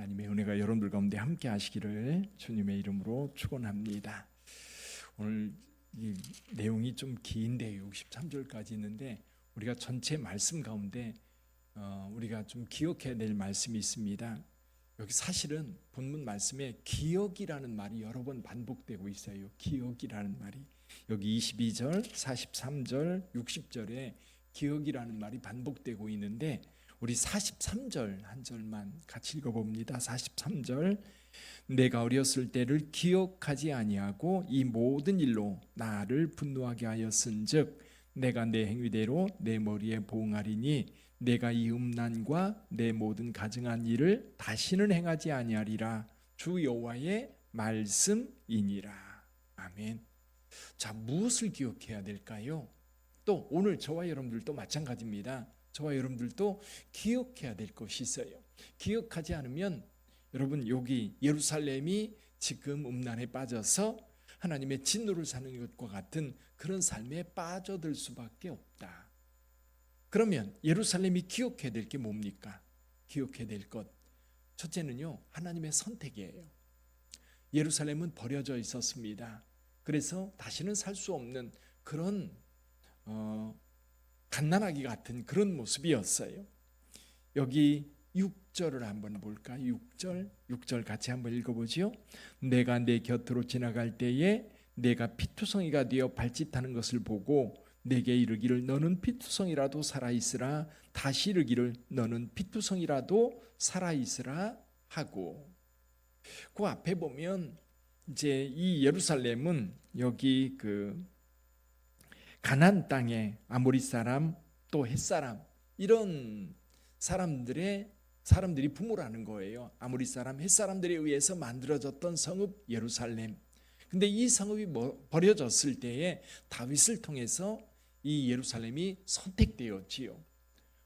하나님의 은혜가 여러분들 가운데 함께 하시기를 주님의 이름으로 축원합니다. 오늘 이 내용이 좀 긴데 63절까지 있는데 우리가 전체 말씀 가운데 우리가 좀 기억해야 될 말씀이 있습니다. 여기 사실은 본문 말씀에 기억이라는 말이 여러 번 반복되고 있어요. 기억이라는 말이 여기 22절, 43절, 60절에 기억이라는 말이 반복되고 있는데 우리 43절 한 절만 같이 읽어봅니다. 43절 내가 어렸을 때를 기억하지 아니하고 이 모든 일로 나를 분노하게 하였은즉 내가 내 행위대로 내 머리에 보응하리니 내가 이 음란과 내 모든 가증한 일을 다시는 행하지 아니하리라. 주 여호와의 말씀이니라. 아멘. 자, 무엇을 기억해야 될까요? 또 오늘 저와 여러분들도 마찬가지입니다. 저와 여러분들도 기억해야 될 것이 있어요. 기억하지 않으면 여러분 여기 예루살렘이 지금 음란에 빠져서 하나님의 진노를 사는 것과 같은 그런 삶에 빠져들 수밖에 없다. 그러면 예루살렘이 기억해야 될 게 뭡니까? 기억해야 될 것 첫째는요, 하나님의 선택이에요. 예루살렘은 버려져 있었습니다. 그래서 다시는 살 수 없는 그런 갓난아기 같은 그런 모습이었어요. 여기 6절을 한번 볼까요? 6절 같이 한번 읽어보지요. 내가 내 곁으로 지나갈 때에 내가 피투성이가 되어 발짓하는 것을 보고 내게 이르기를 너는 피투성이라도 살아있으라. 다시 이르기를 너는 피투성이라도 살아있으라 하고, 그 앞에 보면 이제 이 예루살렘은 여기 그 가나안 땅에 아모리 사람 또 헷 사람 이런 사람들이 부모라는 거예요. 아모리 사람, 헷 사람들에 의해서 만들어졌던 성읍 예루살렘. 근데 이 성읍이 버려졌을 때에 다윗을 통해서 이 예루살렘이 선택되었지요.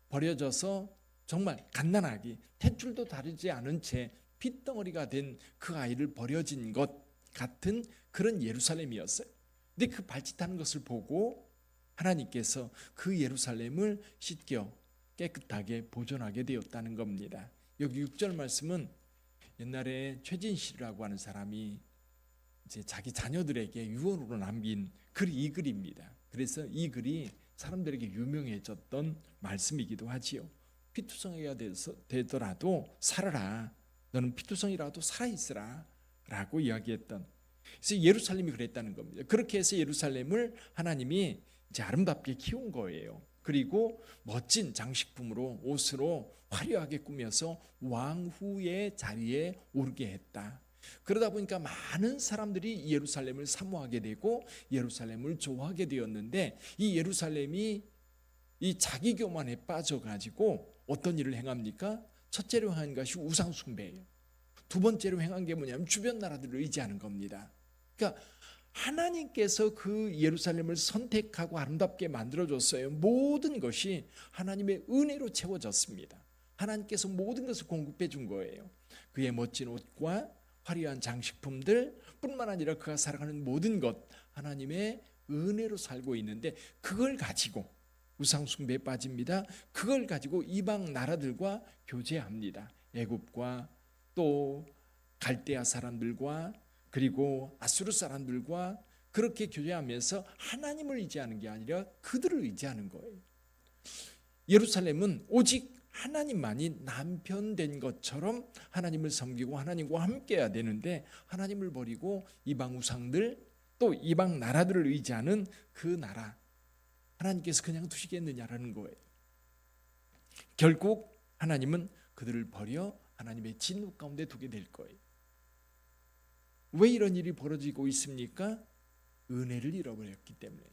버려져서 정말 갓난아기, 탯줄도 다르지 않은 채 핏덩어리가 된 그 아이를 버려진 것 같은 그런 예루살렘이었어요. 근데 그 발짓하는 것을 보고 하나님께서 그 예루살렘을 씻겨 깨끗하게 보존하게 되었다는 겁니다. 여기 6절 말씀은 옛날에 최진실이라고 하는 사람이 이제 자기 자녀들에게 유언으로 남긴 이 글입니다. 그래서 이 글이 사람들에게 유명해졌던 말씀이기도 하지요. 피투성이가 되더라도 살아라. 너는 피투성이라도 살아있으라 라고 이야기했던, 그래서 예루살렘이 그랬다는 겁니다. 그렇게 해서 예루살렘을 하나님이 이제 아름답게 키운 거예요. 그리고 멋진 장식품으로, 옷으로 화려하게 꾸며서 왕후의 자리에 오르게 했다. 그러다 보니까 많은 사람들이 예루살렘을 사모하게 되고 예루살렘을 좋아하게 되었는데, 이 예루살렘이 이 자기 교만에 빠져가지고 어떤 일을 행합니까? 첫째로 행한 것이 우상 숭배예요. 두 번째로 행한 게 뭐냐면 주변 나라들을 의지하는 겁니다. 그러니까 하나님께서 그 예루살렘을 선택하고 아름답게 만들어줬어요. 모든 것이 하나님의 은혜로 채워졌습니다. 하나님께서 모든 것을 공급해 준 거예요. 그의 멋진 옷과 화려한 장식품들 뿐만 아니라 그가 살아가는 모든 것, 하나님의 은혜로 살고 있는데, 그걸 가지고 우상 숭배에 빠집니다. 그걸 가지고 이방 나라들과 교제합니다. 애굽과 또 갈대아 사람들과 그리고 아수르 사람들과 그렇게 교제하면서 하나님을 의지하는 게 아니라 그들을 의지하는 거예요. 예루살렘은 오직 하나님만이 남편 된 것처럼 하나님을 섬기고 하나님과 함께해야 되는데, 하나님을 버리고 이방 우상들 또 이방 나라들을 의지하는 그 나라, 하나님께서 그냥 두시겠느냐라는 거예요. 결국 하나님은 그들을 버려 하나님의 진노 가운데 두게 될 거예요. 왜 이런 일이 벌어지고 있습니까? 은혜를 잃어버렸기 때문에.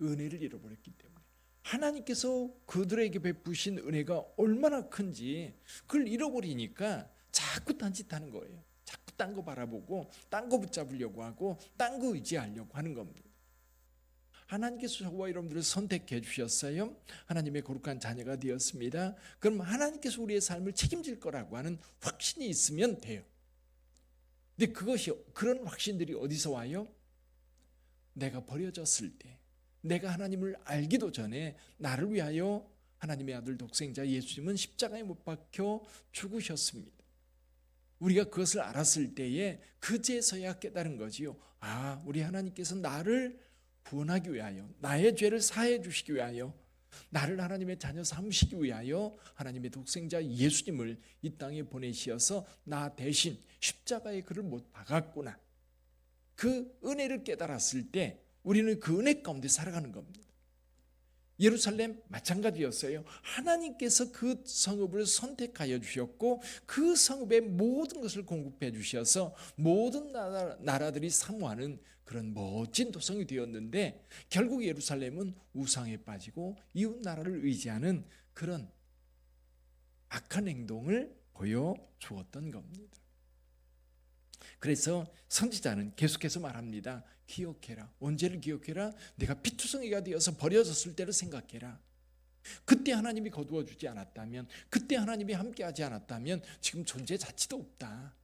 은혜를 잃어버렸기 때문에. 하나님께서 그들에게 베푸신 은혜가 얼마나 큰지 그걸 잃어버리니까 자꾸 딴짓하는 거예요. 자꾸 딴 거 바라보고 딴 거 붙잡으려고 하고 딴 거 의지하려고 하는 겁니다. 하나님께서 저와 여러분들을 선택해 주셨어요. 하나님의 거룩한 자녀가 되었습니다. 그럼 하나님께서 우리의 삶을 책임질 거라고 하는 확신이 있으면 돼요. 근데 그런 확신들이 어디서 와요? 내가 버려졌을 때, 내가 하나님을 알기도 전에 나를 위하여 하나님의 아들 독생자 예수님은 십자가에 못 박혀 죽으셨습니다. 우리가 그것을 알았을 때에 그제서야 깨달은 거지요. 아, 우리 하나님께서 나를 구원하기 위하여, 나의 죄를 사해 주시기 위하여, 나를 하나님의 자녀 삼으시기 위하여 하나님의 독생자 예수님을 이 땅에 보내시어서 나 대신 십자가의 글을 못 박았구나. 그 은혜를 깨달았을 때 우리는 그 은혜 가운데 살아가는 겁니다. 예루살렘 마찬가지였어요. 하나님께서 그 성읍을 선택하여 주셨고 그 성읍에 모든 것을 공급해 주셔서 모든 나라들이 사모하는 그런 멋진 도성이 되었는데 결국 예루살렘은 우상에 빠지고 이웃 나라를 의지하는 그런 악한 행동을 보여주었던 겁니다. 그래서 선지자는 계속해서 말합니다. 기억해라. 언제를 기억해라? 내가 피투성이가 되어서 버려졌을 때를 생각해라. 그때 하나님이 거두어 주지 않았다면, 그때 하나님이 함께하지 않았다면 지금 존재 자체도 없다.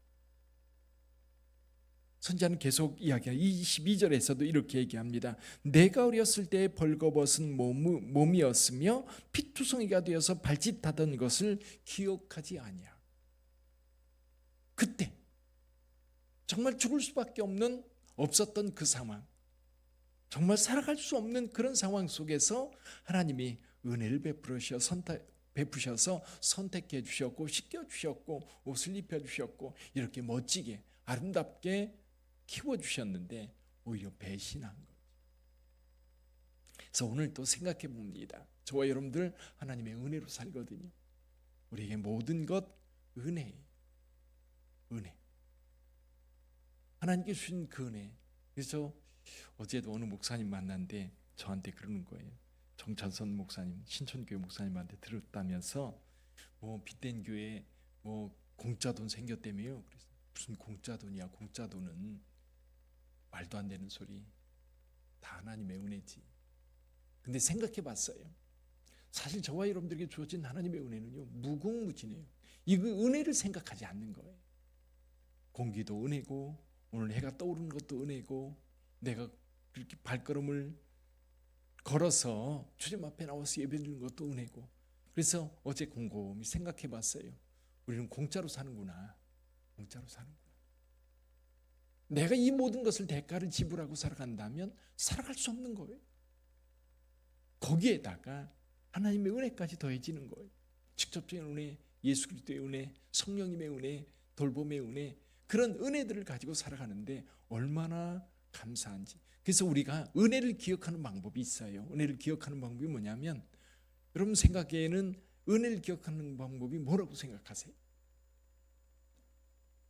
선지자는 계속 이야기해요. 22절에서도 이렇게 얘기합니다. 내가 어렸을 때 벌거벗은 몸이었으며 피투성이가 되어서 발짓하던 것을 기억하지 아니야. 그때 정말 죽을 수밖에 없었던 그 상황, 정말 살아갈 수 없는 그런 상황 속에서 하나님이 은혜를 베푸셔서 선택해 주셨고 씻겨 주셨고 옷을 입혀 주셨고 이렇게 멋지게 아름답게 키워 주셨는데 오히려 배신한 거죠. 그래서 오늘 또 생각해 봅니다. 저와 여러분들 하나님의 은혜로 살거든요. 우리에게 모든 것 은혜예요. 은혜. 하나님께 주신 그 은혜. 그래서 어제도 어느 목사님 만났는데 저한테 그러는 거예요. 정찬선 목사님, 신촌교회 목사님한테 들었다면서 빗된 교회에 공짜 돈 생겼다며요. 그래서 무슨 공짜 돈이야? 공짜 돈은 말도 안 되는 소리. 다 하나님의 은혜지. 근데 생각해 봤어요. 사실 저와 여러분들에게 주어진 하나님의 은혜는요, 무궁무진해요. 이 은혜를 생각하지 않는 거예요. 공기도 은혜고 오늘 해가 떠오르는 것도 은혜고 내가 그렇게 발걸음을 걸어서 주님 앞에 나와서 예배드리는 것도 은혜고. 그래서 어제 곰곰이 생각해 봤어요. 우리는 공짜로 사는구나. 공짜로 사는구나. 내가 이 모든 것을 대가를 지불하고 살아간다면 살아갈 수 없는 거예요. 거기에다가 하나님의 은혜까지 더해지는 거예요. 직접적인 은혜, 예수 그리스도의 은혜, 성령님의 은혜, 돌봄의 은혜, 그런 은혜들을 가지고 살아가는데 얼마나 감사한지. 그래서 우리가 은혜를 기억하는 방법이 있어요. 은혜를 기억하는 방법이 뭐냐면, 여러분 생각에는 은혜를 기억하는 방법이 뭐라고 생각하세요?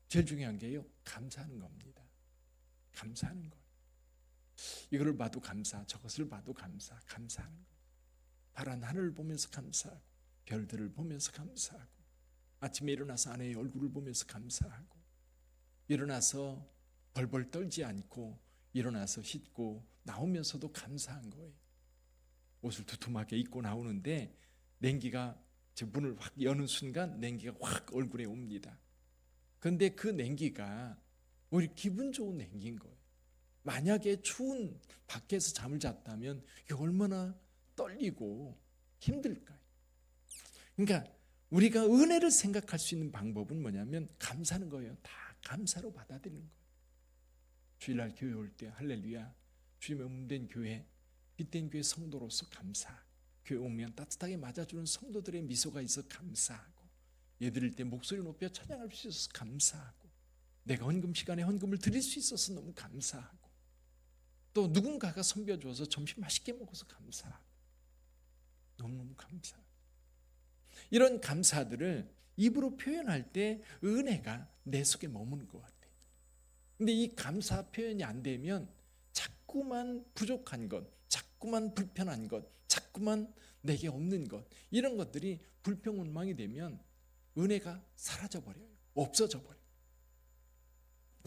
제일 중요한 게요, 감사하는 겁니다. 감사하는 거예요. 이거를 봐도 감사, 저것을 봐도 감사, 감사하는 거예요. 파란 하늘을 보면서 감사하고, 별들을 보면서 감사하고, 아침에 일어나서 아내의 얼굴을 보면서 감사하고, 일어나서 벌벌 떨지 않고 일어나서 씻고 나오면서도 감사한 거예요. 옷을 두툼하게 입고 나오는데 냉기가 제 문을 확 여는 순간 냉기가 확 얼굴에 옵니다. 그런데 그 냉기가 오히려 기분 좋은 냉기인 거예요. 만약에 추운 밖에서 잠을 잤다면 이게 얼마나 떨리고 힘들까요? 그러니까 우리가 은혜를 생각할 수 있는 방법은 뭐냐면 감사하는 거예요. 다 감사로 받아들이는 거예요. 주일날 교회 올 때 할렐루야, 주님의 몸된 교회, 빛된 교회 성도로서 감사. 교회 오면 따뜻하게 맞아주는 성도들의 미소가 있어 감사하고, 예배드릴 때 목소리 높여 찬양할 수 있어서 감사하고, 내가 헌금 시간에 헌금을 드릴 수 있어서 너무 감사하고, 또 누군가가 섬겨줘서 점심 맛있게 먹어서 감사하고, 너무너무 감사하고. 이런 감사들을 입으로 표현할 때 은혜가 내 속에 머무는 것 같아요. 근데 이 감사 표현이 안 되면 자꾸만 부족한 것, 자꾸만 불편한 것, 자꾸만 내게 없는 것, 이런 것들이 불평원망이 되면 은혜가 사라져버려요. 없어져 버려요.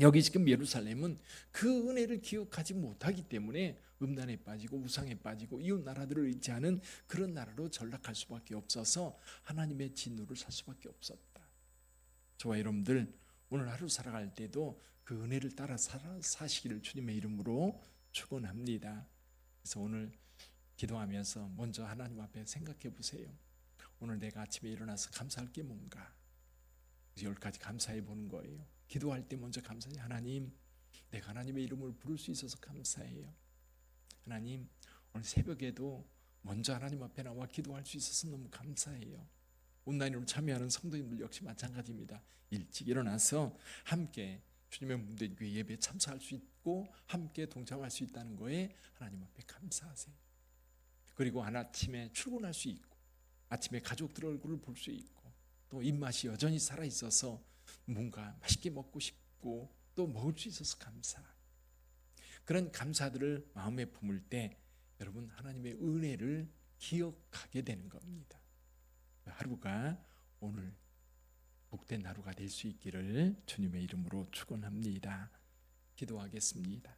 여기 지금 예루살렘은 그 은혜를 기억하지 못하기 때문에 음란에 빠지고 우상에 빠지고 이웃 나라들을 의지하는 그런 나라로 전락할 수밖에 없어서 하나님의 진노를 살 수밖에 없었다. 저와 여러분들 오늘 하루 살아갈 때도 그 은혜를 따라 사시기를 주님의 이름으로 축원합니다. 그래서 오늘 기도하면서 먼저 하나님 앞에 생각해 보세요. 오늘 내가 아침에 일어나서 감사할 게 뭔가? 10가지 감사해 보는 거예요. 기도할 때 먼저 감사해요. 하나님, 내가 하나님의 이름을 부를 수 있어서 감사해요. 하나님, 오늘 새벽에도 먼저 하나님 앞에 나와 기도할 수 있어서 너무 감사해요. 온라인으로 참여하는 성도님들 역시 마찬가지입니다. 일찍 일어나서 함께 주님의 문대교회 예배에 참석할 수 있고 함께 동참할 수 있다는 거에 하나님 앞에 감사하세요. 그리고 아침에 출근할 수 있고 아침에 가족들 얼굴을 볼 수 있고 또 입맛이 여전히 살아있어서 뭔가 맛있게 먹고 싶고 또 먹을 수 있어서 감사. 그런 감사들을 마음에 품을 때 여러분 하나님의 은혜를 기억하게 되는 겁니다. 하루가 오늘 복된 하루가 될 수 있기를 주님의 이름으로 축원합니다. 기도하겠습니다.